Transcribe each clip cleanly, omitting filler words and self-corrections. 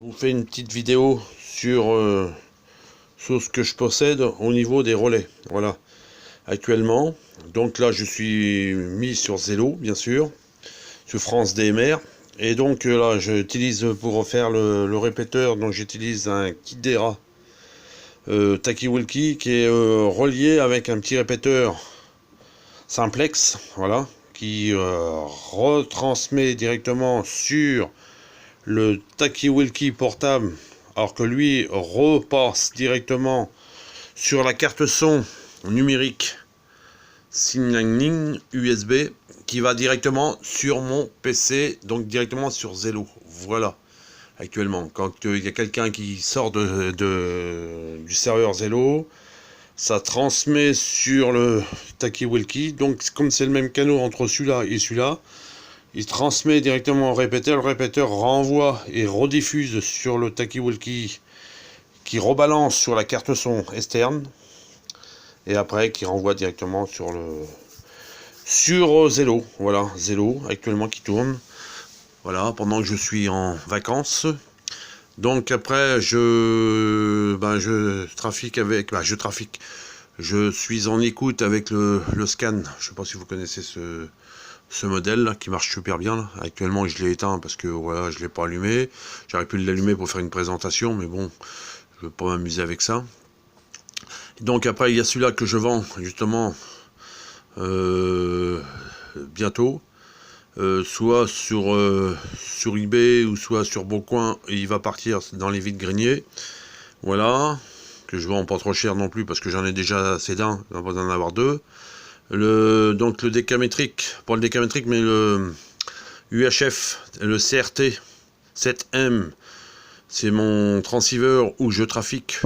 Je vous fais une petite vidéo sur ce que je possède au niveau des relais. Voilà, actuellement. Donc là, je suis mis sur Zello, bien sûr, sur France DMR. Et donc là, j'utilise pour refaire le répéteur. Donc j'utilise un Kidera Takiwalki qui est relié avec un petit répéteur simplex, voilà, qui retransmet directement sur le Takiwalki portable, alors que lui repasse directement sur la carte son numérique Signaling USB qui va directement sur mon PC, donc directement sur Zello. Voilà, actuellement, quand il y a quelqu'un qui sort du serveur Zello, ça transmet sur le Takiwalki, donc comme c'est le même canal entre celui-là et celui-là, il transmet directement au répéteur, le répéteur renvoie et rediffuse sur le Takiwalki qui rebalance sur la carte son externe et après qui renvoie directement sur Zello. Voilà, Zello actuellement qui tourne. Voilà, pendant que je suis en vacances. Donc après je trafique avec je suis en écoute avec le scan. Je sais pas si vous connaissez ce modèle là qui marche super bien là. Actuellement je l'ai éteint parce que voilà, je l'ai pas allumé. J'aurais pu l'allumer pour faire une présentation, mais bon, je veux pas m'amuser avec ça. Donc après il y a celui-là que je vends justement bientôt, soit sur eBay ou soit sur Beaucoin, et il va partir dans les vides-greniers. Voilà, que je vends pas trop cher non plus parce que j'en ai déjà assez d'un, on va en avoir deux. Donc le décamétrique, pas le décamétrique mais le UHF, le CRT 7M, c'est mon transceiver où je trafique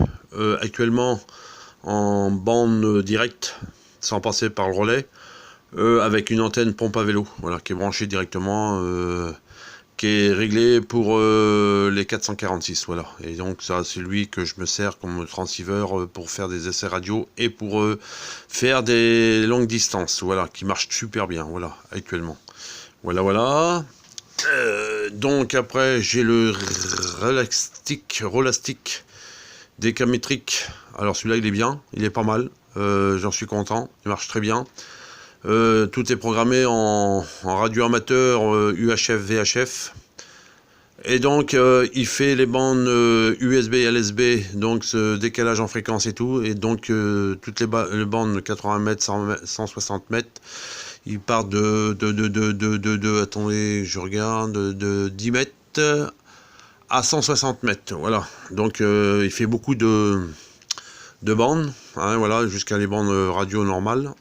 actuellement en bande directe, sans passer par le relais, avec une antenne pompe à vélo, voilà, qui est branchée directement, qui est réglée pour les 446, voilà. Et donc ça, c'est lui que je me sers comme transceiver pour faire des essais radio et pour faire des longues distances, voilà, qui marche super bien, voilà, actuellement. Voilà. Donc après, j'ai le Rolastic décamétrique. Alors celui-là, il est bien, il est pas mal. J'en suis content, il marche très bien. Tout est programmé en radio amateur UHF VHF. Et donc il fait les bandes USB LSB, donc ce décalage en fréquence et tout. Et donc toutes les bandes 80 mètres, 160 mètres, il part attendez, je regarde, de 10 mètres à 160 mètres. Voilà. Donc il fait beaucoup de bandes, hein, voilà, jusqu'à les bandes radio normales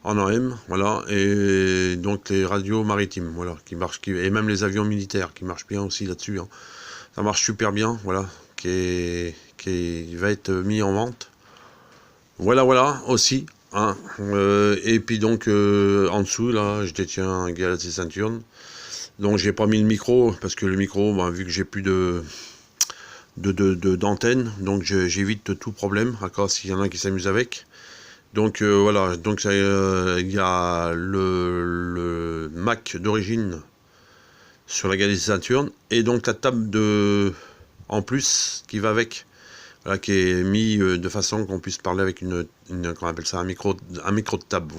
en AM, voilà, et donc les radios maritimes, voilà, qui marchent, et même les avions militaires qui marchent bien aussi là-dessus, hein. Ça marche super bien, voilà, qui va être mis en vente. Voilà aussi, hein. Et puis donc en dessous là, je détiens un Galaxy Saturn. Donc j'ai pas mis le micro parce que le micro, ben, vu que j'ai plus d'antenne, donc j'évite tout problème, à cas s'il y en a qui s'amusent avec. Donc voilà, donc il y a le Mac d'origine sur la Galaxy Saturn et donc la table en plus qui va avec, voilà, qui est mis de façon qu'on puisse parler avec qu'on appelle ça un micro de table,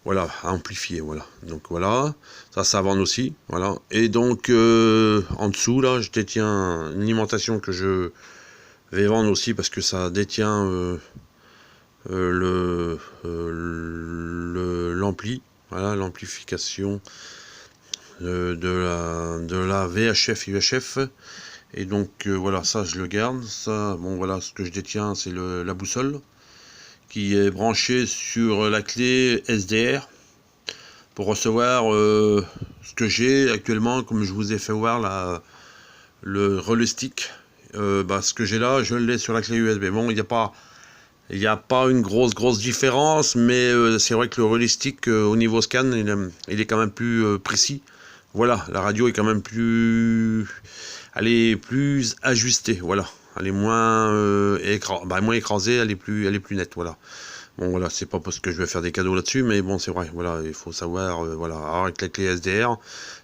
voilà, à amplifier, voilà. Donc voilà, ça vend aussi, voilà. Et donc en dessous là, je détiens une alimentation que je vais vendre aussi parce que ça détient l'ampli, voilà, l'amplification de la VHF UHF. Et donc voilà, ça je le garde. Ça, bon voilà, ce que je détiens, c'est la boussole qui est branchée sur la clé SDR pour recevoir ce que j'ai actuellement, comme je vous ai fait voir le relais stick. Ce que j'ai là, je l'ai sur la clé USB. Bon, il n'y a pas une grosse différence, mais c'est vrai que le relais stick au niveau scan, il est quand même plus précis. Voilà, la radio est quand même elle est plus ajustée, voilà. Elle est moins écrasée, elle est plus nette, voilà. Bon voilà, c'est pas parce que je vais faire des cadeaux là-dessus, mais bon c'est vrai, voilà, il faut savoir, voilà, alors, avec la clé SDR,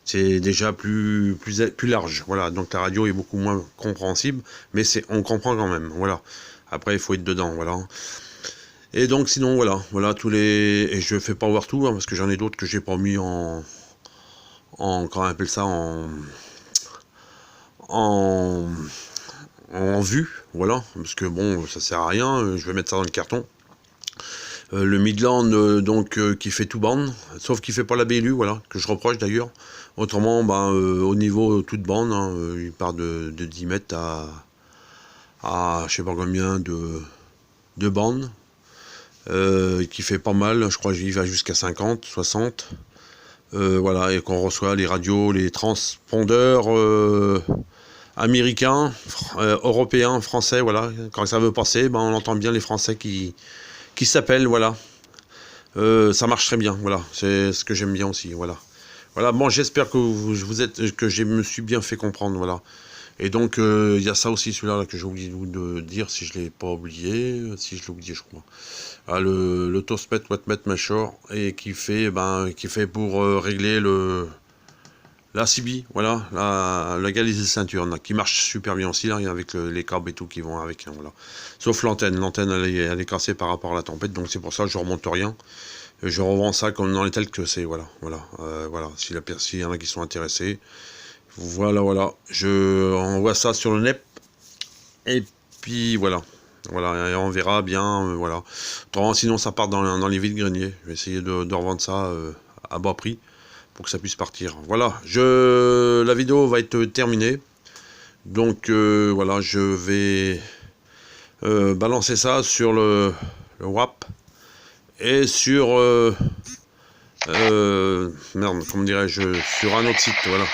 c'est déjà plus large, voilà, donc la radio est beaucoup moins compréhensible, mais on comprend quand même, voilà. Après il faut être dedans, voilà. Et donc sinon voilà tous les, et je fais pas voir tout, hein, parce que j'en ai d'autres que j'ai pas mis en comment on appelle ça, en vue, voilà, parce que bon ça sert à rien, je vais mettre ça dans le carton. Le Midland donc qui fait tout bande, sauf qu'il fait pas la BLU, voilà, que je reproche d'ailleurs. Autrement, ben, au niveau toute bande, hein, il part de 10 mètres à je sais pas combien de bandes, qui fait pas mal, je crois qu'il va jusqu'à 50, 60. Voilà, et qu'on reçoit les radios, les transpondeurs américains, européens, français, voilà. Quand ça veut passer, ben, on entend bien les Français qui s'appellent, voilà. Ça marche très bien, voilà, c'est ce que j'aime bien aussi, voilà. Voilà, bon, j'espère que que je me suis bien fait comprendre, voilà. Et donc, il y a ça aussi, celui-là, que j'ai oublié de dire, si je l'ai pas oublié, si je l'ai oublié, je crois. Ah, le Tosmet Wattmet Measure, et qui fait pour régler la CB, voilà, la galice de ceinture, qui marche super bien aussi, là, avec les câbles et tout qui vont avec, hein, voilà. Sauf l'antenne, elle est cassée par rapport à la tempête, donc c'est pour ça que je remonte rien. Je revends ça comme dans les tels que c'est, voilà, voilà, s'il y en a qui sont intéressés, voilà, je envoie ça sur le net, et puis voilà, et on verra bien, voilà. Sinon ça part dans les vides-greniers, je vais essayer de revendre ça à bas prix, pour que ça puisse partir. Voilà, la vidéo va être terminée. Donc voilà, je vais balancer ça sur le WAP et sur merde, comment dirais-je, sur un autre site, voilà.